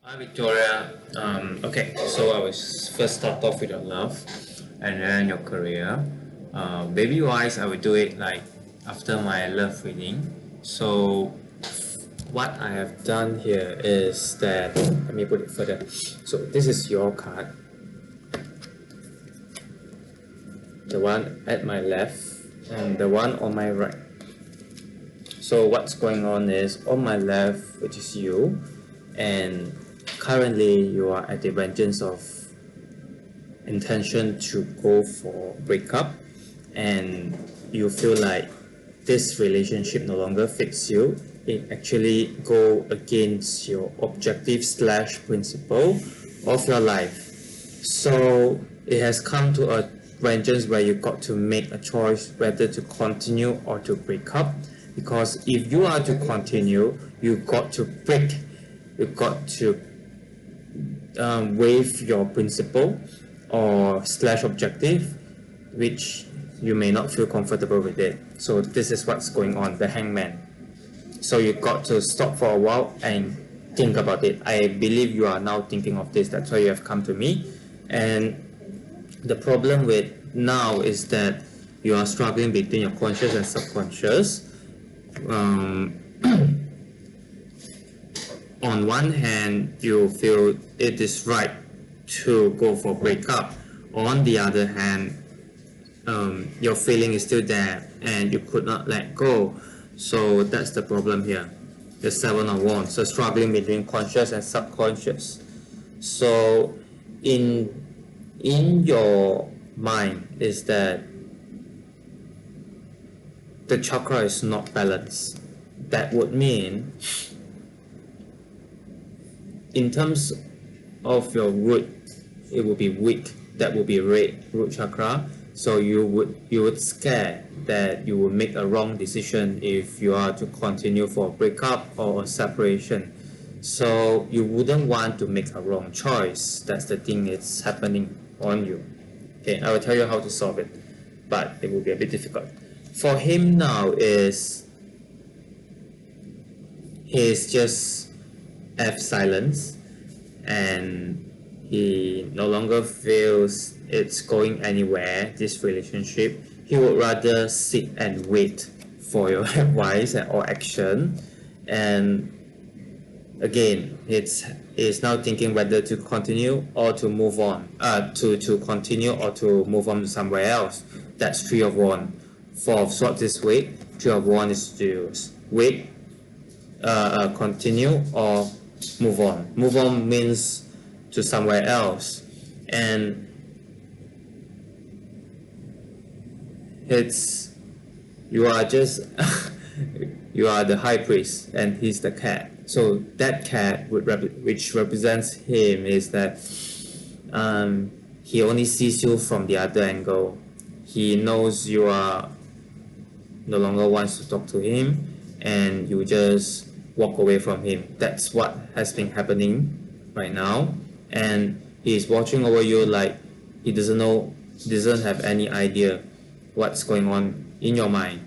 Hi Victoria. Okay, so I will first start off with your love and then your career. Baby wise, I will do it like after my love reading. So, what I have done here is that let me put it further. So, this is your card, the one at my left, and the one on my right. So, what's going on is on my left, which is you, and currently you are at the vengeance of intention to go for breakup, and you feel like this relationship no longer fits you. It actually go against your objective slash principle of your life. So it has come to a vengeance where you got to make a choice whether to continue or to break up, because if you are to continue, you got to break, you got to waive your principle or slash objective, which you may not feel comfortable with it. So this is what's going on, the hangman. So you got to stop for a while and think about it. I believe you are now thinking of this, that's why you have come to me. And the problem with now is that you are struggling between your conscious and subconscious. um, on one hand, you feel it is right to go for breakup. On the other hand, your feeling is still there and you could not let go. So that's the problem here. The Seven of Wands. So struggling between conscious and subconscious. So in your mind is that the chakra is not balanced. That would mean in terms of your root, it will be weak. That will be red root chakra. So you would scare that you will make a wrong decision if you are to continue for a breakup or a separation. So you wouldn't want to make a wrong choice. That's the thing it's happening on you. Okay, I will tell you how to solve it, but it will be a bit difficult. For him now is he's just F silence, and he no longer feels it's going anywhere, this relationship. He would rather sit and wait for your advice or action. And again, it's now thinking whether to continue or to move on, to continue or to move on to somewhere else. That's Three of Wands. Four of Swords this week. Three of Wands is to wait, continue, or move on. Move on means to somewhere else. And it's you are just you are the high priest and he's the cat. So that cat which represents him is that he only sees you from the other angle. He knows you are no longer wants to talk to him, and you just walk away from him. That's what has been happening right now, and he's watching over you like he doesn't have any idea what's going on in your mind,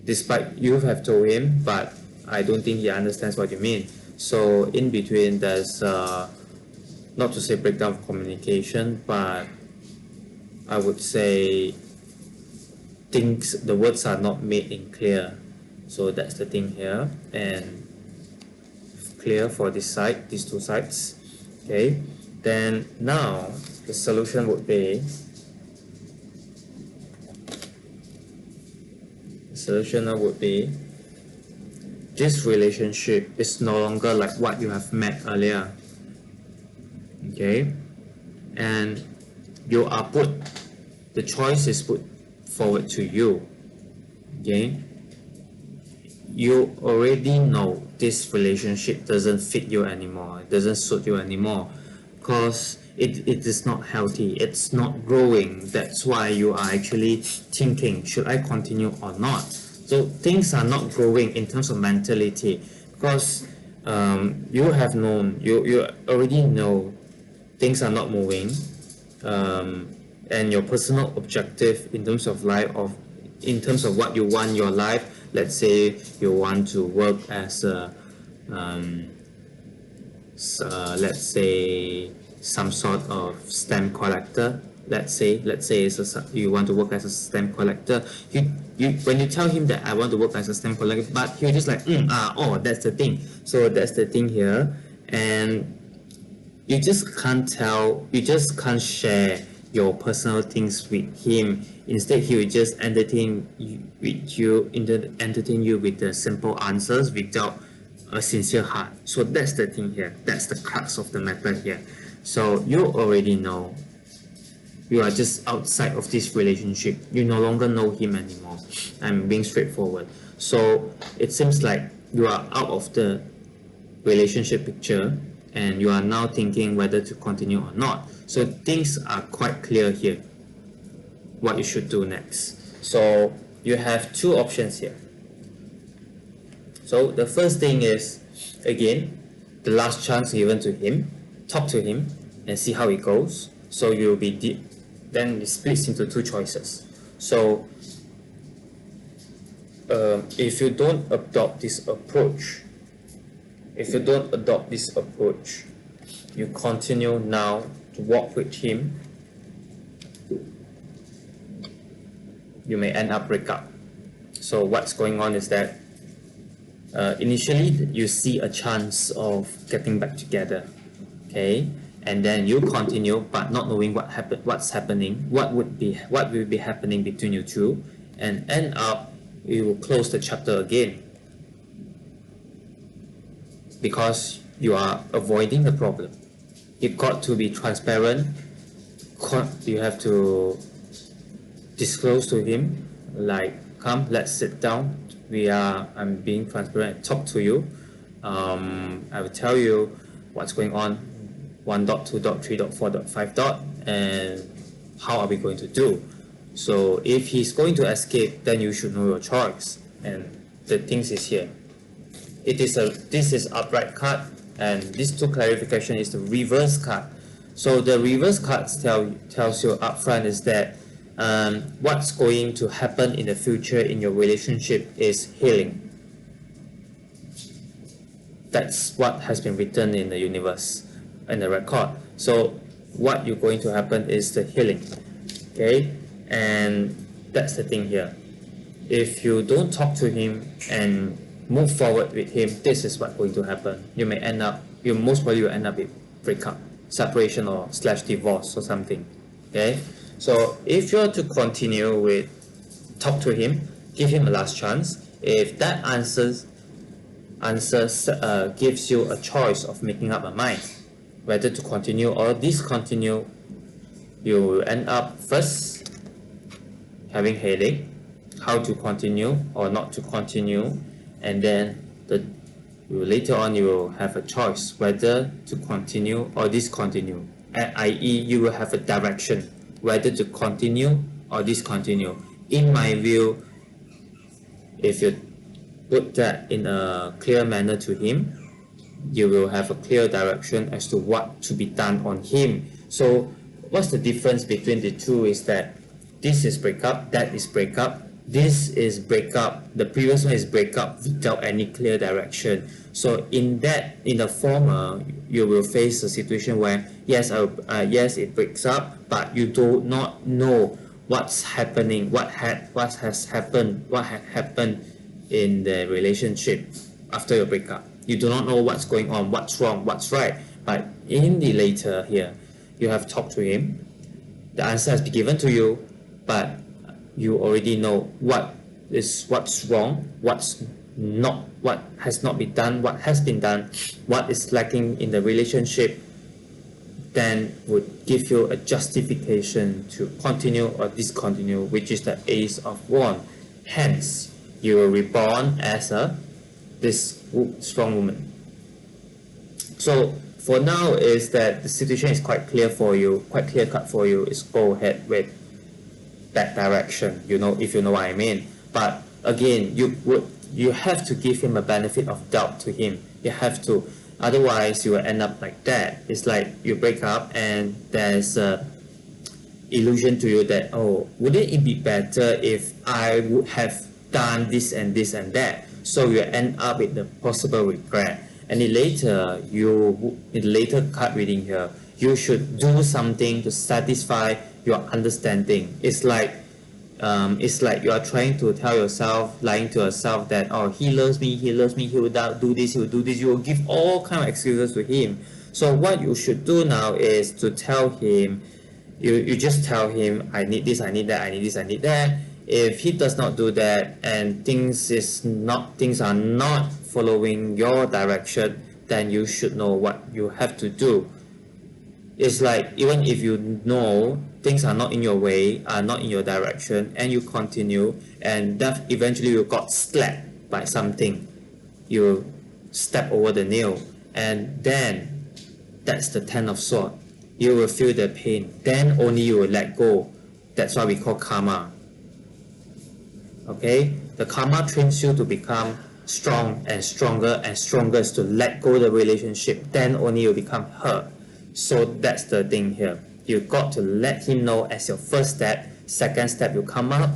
despite you have told him, but I don't think he understands what you mean. So in between there's not to say breakdown of communication, but I would say the words are not made in clear. So that's the thing here, and clear for this side, these two sides. Okay, then now the solution would be this relationship is no longer like what you have met earlier. Okay, and the choice is put forward to you. Okay, you already know this relationship doesn't fit you anymore, it doesn't suit you anymore, because it is not healthy, it's not growing. That's why you are actually thinking, should I continue or not? So things are not growing in terms of mentality, because you have known, you already know things are not moving, and your personal objective in terms of life, in terms of what you want your life, let's say you want to work as a let's say some sort of stamp collector. Let's say you want to work as a stamp collector. When you tell him that I want to work as a stamp collector, but he'll just like oh, that's the thing. So that's the thing here, and you just can't share your personal things with him. Instead, he will just entertain you with the simple answers without a sincere heart. So that's the thing here. That's the crux of the matter here. So you already know you are just outside of this relationship. You no longer know him anymore. I'm being straightforward. So it seems like you are out of the relationship picture and you are now thinking whether to continue or not. So things are quite clear here what you should do next. So you have two options here. So the first thing is, again, the last chance given to him. Talk to him and see how it goes. So you'll be then it splits into two choices. So if you don't adopt this approach, you continue now to walk with him, you may end up break up. So what's going on is that initially you see a chance of getting back together, okay, and then you continue but not knowing what will be happening between you two, and end up you will close the chapter again because you are avoiding the problem. You've got to be transparent. You have to disclose to him, like, come, let's sit down. I'm being transparent, talk to you. I will tell you what's going on, 1.2.3.4.5. and how are we going to do. So if he's going to escape, then you should know your choice. And the things is here. This is upright card, and this two clarification is the reverse card. So the reverse cards tells you upfront is that what's going to happen in the future in your relationship is healing. That's what has been written in the universe, in the record. So what you're going to happen is the healing, okay? And that's the thing here. If you don't talk to him and move forward with him, this is what's going to happen. You most probably will end up with breakup, separation, or / divorce or something, okay? So if you're to continue with talk to him, give him a last chance. If that answers gives you a choice of making up a mind whether to continue or discontinue, you will end up first having headache, how to continue or not to continue, and then later on you will have a choice whether to continue or discontinue, i.e. you will have a direction whether to continue or discontinue. In my view, if you put that in a clear manner to him, you will have a clear direction as to what to be done on him. So what's the difference between the two is that this is breakup, that is breakup, this is breakup, the previous one is breakup without any clear direction. So in the former, you will face a situation where yes, it breaks up, but you do not know what's happening, what had happened in the relationship after your breakup. You do not know what's going on, what's wrong, what's right. But in the later here, you have talked to him, the answer has been given to you, but you already know what's wrong, what has not been done, what has been done, what is lacking in the relationship, then would give you a justification to continue or discontinue, which is the Ace of Wands. Hence, you will reborn as this strong woman. So for now is that the situation is quite clear for you, quite clear cut for you. Is go ahead with that direction, if you know what I mean. But again, you have to give him a benefit of doubt to him. You have to, otherwise you will end up like that. It's like you break up and there's a illusion to you that, oh, wouldn't it be better if I would have done this and this and that? So you end up with the possible regret. and in later card reading here, you should do something to satisfy your understanding. It's like you are trying to tell yourself, lying to yourself that, oh, he loves me, he will do this, he will do this. You will give all kind of excuses to him. So what you should do now is to tell him, you just tell him, I need this, I need that, I need this, I need that. If he does not do that and things are not following your direction, then you should know what you have to do. It's like, even if you know things are not in your way, are not in your direction, and you continue, and that eventually you got slapped by something, you step over the nail, and then that's the 10 of swords. You will feel the pain, then only you will let go. That's what we call karma. Okay, the karma trains you to become strong and stronger and stronger, to let go the relationship, then only you become hurt. So that's the thing here. You got to let him know as your first step. Second step, you come up.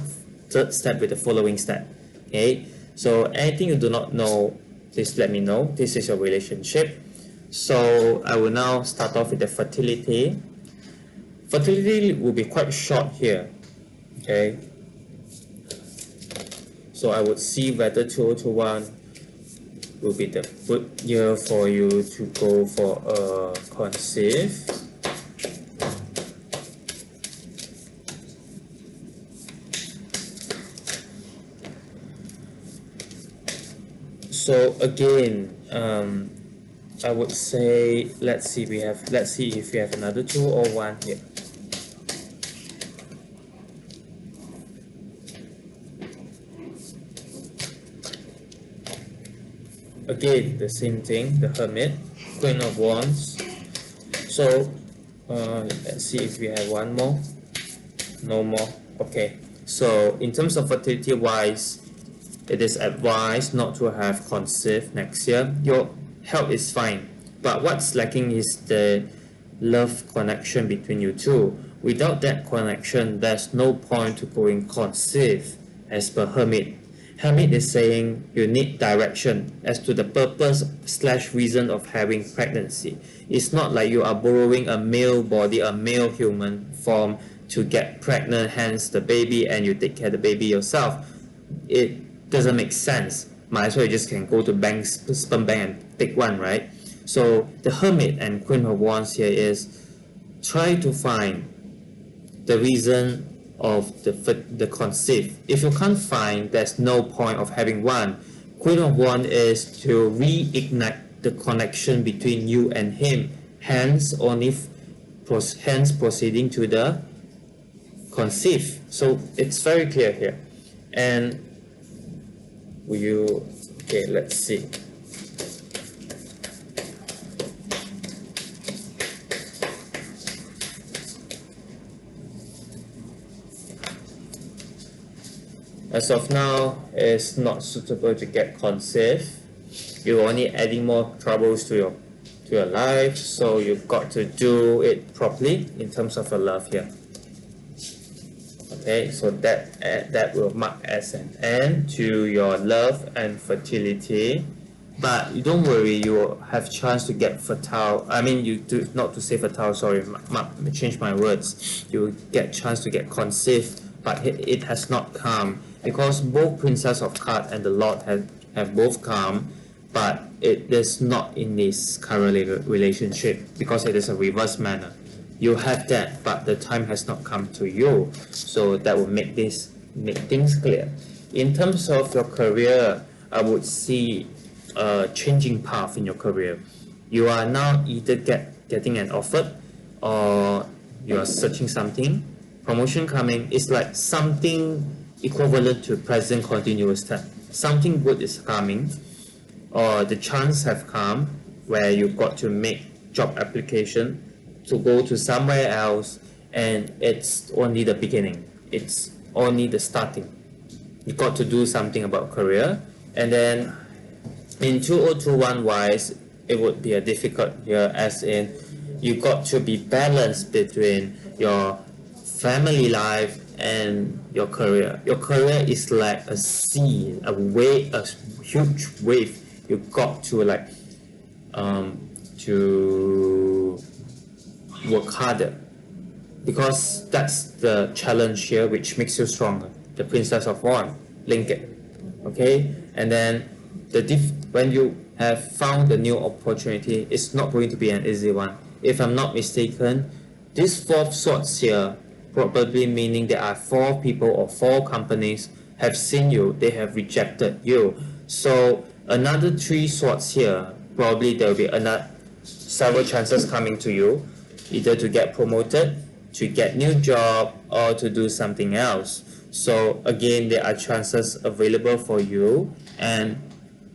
Third step with the following step. Okay, so anything you do not know, please let me know. This is your relationship. So I will now start off with the fertility. Fertility will be quite short here. Okay, so I would see whether 2021 will be the good year for you to go for a conceive. So again, I would say, let's see if we have another 2 or 1 here. Again, the same thing, the Hermit, Queen of Wands. So let's see if we have one more. No more. Okay, so in terms of fertility wise, it is advised not to have conceive next year. Your health is fine, but what's lacking is the love connection between you two. Without that connection, there's no point to going conceive, as per Hermit. Hermit is saying you need direction as to the purpose / reason of having pregnancy. It's not like you are borrowing a male body, a male human form to get pregnant, hence the baby, and you take care of the baby yourself. It doesn't make sense. Might as well you just can go to sperm bank and take one, right? So the Hermit and Queen of Wands here is try to find the reason of the conceive. If you can't find, there's no point of having one. Queen of Wands is to reignite the connection between you and him, hence proceeding to the conceive. So it's very clear here. And okay, let's see. As of now, it's not suitable to get conceive. You're only adding more troubles to your life, so you've got to do it properly in terms of your love here. Okay, so that will mark as an end to your love and fertility. But you don't worry, you will have chance to get fertile. I mean, not to say fertile, sorry, change my words. You will get chance to get conceived, but it has not come, because both Princess of Cards and the Lord have both come, but it is not in this current relationship because it is a reverse manner. You have that, but the time has not come to you. So that will make things clear. In terms of your career, I would see a changing path in your career. You are now either getting an offer, or you are searching something. Promotion coming is like something equivalent to present continuous tense. Something good is coming, or the chance have come where you've got to make job application to go to somewhere else, and it's only the beginning. It's only the starting. You got to do something about career, and then in 2021 wise, it would be a difficult year, as in you got to be balanced between your family life and your career. Your career is like a sea, a wave, a huge wave. You got to to work harder, because that's the challenge here which makes you stronger. The Princess of Wands, link it. Okay, and then when you have found the new opportunity, it's not going to be an easy one. If I'm not mistaken, this 4 swords here probably meaning there are 4 people or 4 companies have seen you, they have rejected you. So another 3 swords here, probably there will be another several chances coming to you, either to get promoted, to get new job, or to do something else. So again, there are chances available for you, and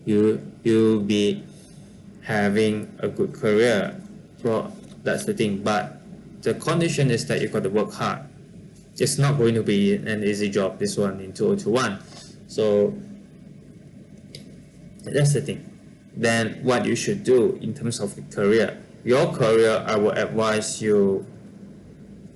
you'll be having a good career. Well, that's the thing, but the condition is that you got to work hard. It's not going to be an easy job, this one in 2021. So that's the thing. Then what you should do in terms of your career, I would advise you,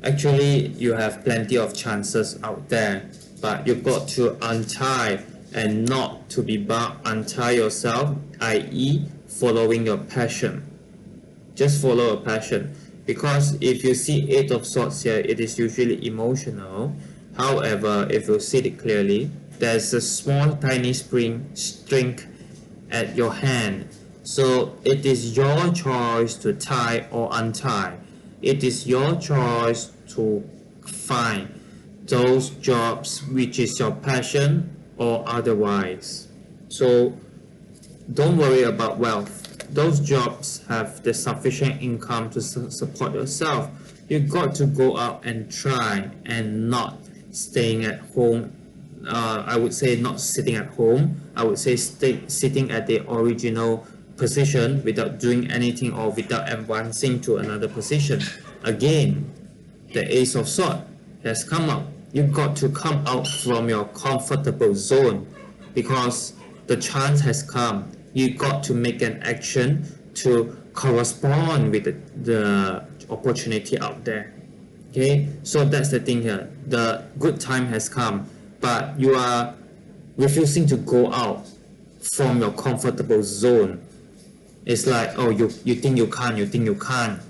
actually you have plenty of chances out there, but you've got to untie and not to be bound. Untie yourself, i.e. following your passion. Just follow a passion, because if you see 8 of Swords here, it is usually emotional. However, if you see it clearly, there's a small tiny string at your hand. So it is your choice to tie or untie. It is your choice to find those jobs which is your passion or otherwise. So don't worry about wealth. Those jobs have the sufficient income to support yourself. You got to go out and try, and not staying at home. I would say not sitting at home. I would say sitting at the original position without doing anything or without advancing to another position. Again, the Ace of Swords has come up. You got to come out from your comfortable zone, because the chance has come. You got to make an action to correspond with the opportunity out there. Okay, so that's the thing here. The good time has come, but you are refusing to go out from your comfortable zone. It's like, oh, you think you can't,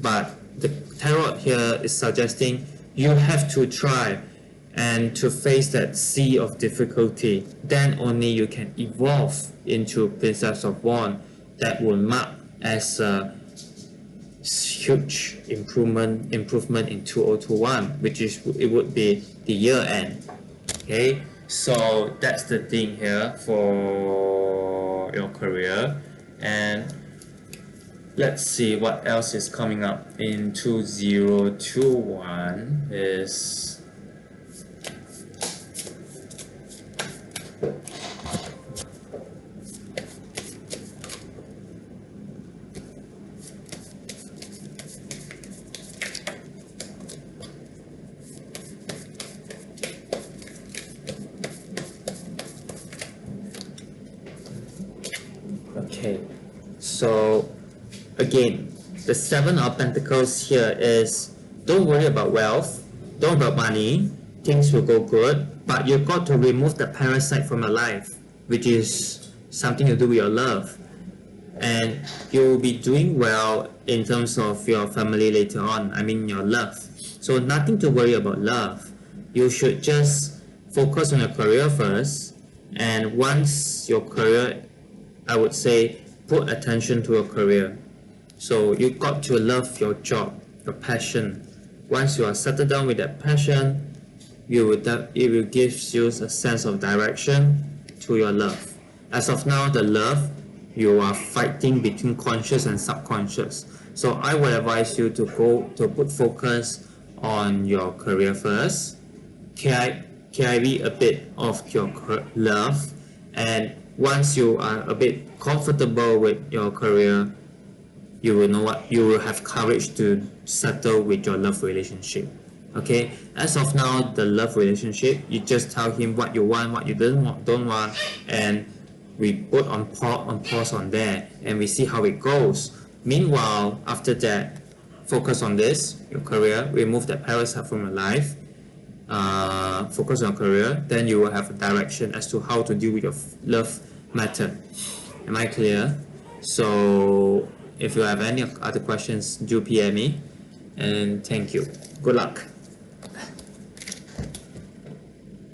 but the tarot here is suggesting you have to try and to face that sea of difficulty. Then only you can evolve into Princess of Wands. That will mark as a huge improvement in 2021, which is, it would be the year end. Okay, so that's the thing here for your career. And let's see what else is coming up in 2021 is okay. So again, the 7 of Pentacles here is, don't worry about wealth, don't worry about money, things will go good, but you've got to remove the parasite from your life, which is something to do with your love. And you'll be doing well in terms of your family later on, I mean your love. So nothing to worry about love. You should just focus on your career first, and once your career, I would say, put attention to your career. So you got to love your job, your passion. Once you are settled down with that passion, it will give you a sense of direction to your love. As of now, the love, you are fighting between conscious and subconscious. So I would advise you to put focus on your career first, carry a bit of your love, and once you are a bit comfortable with your career, you will know what you will have courage to settle with your love relationship. Okay, as of now, the love relationship, you just tell him what you want, what you don't want, and we put on pause on there, and we see how it goes. Meanwhile, after that, focus on this, your career, remove that parasite from your life, focus on your career, then you will have a direction as to how to deal with your love matter. Am I clear? So if you have any other questions, do PM me, and thank you. Good luck.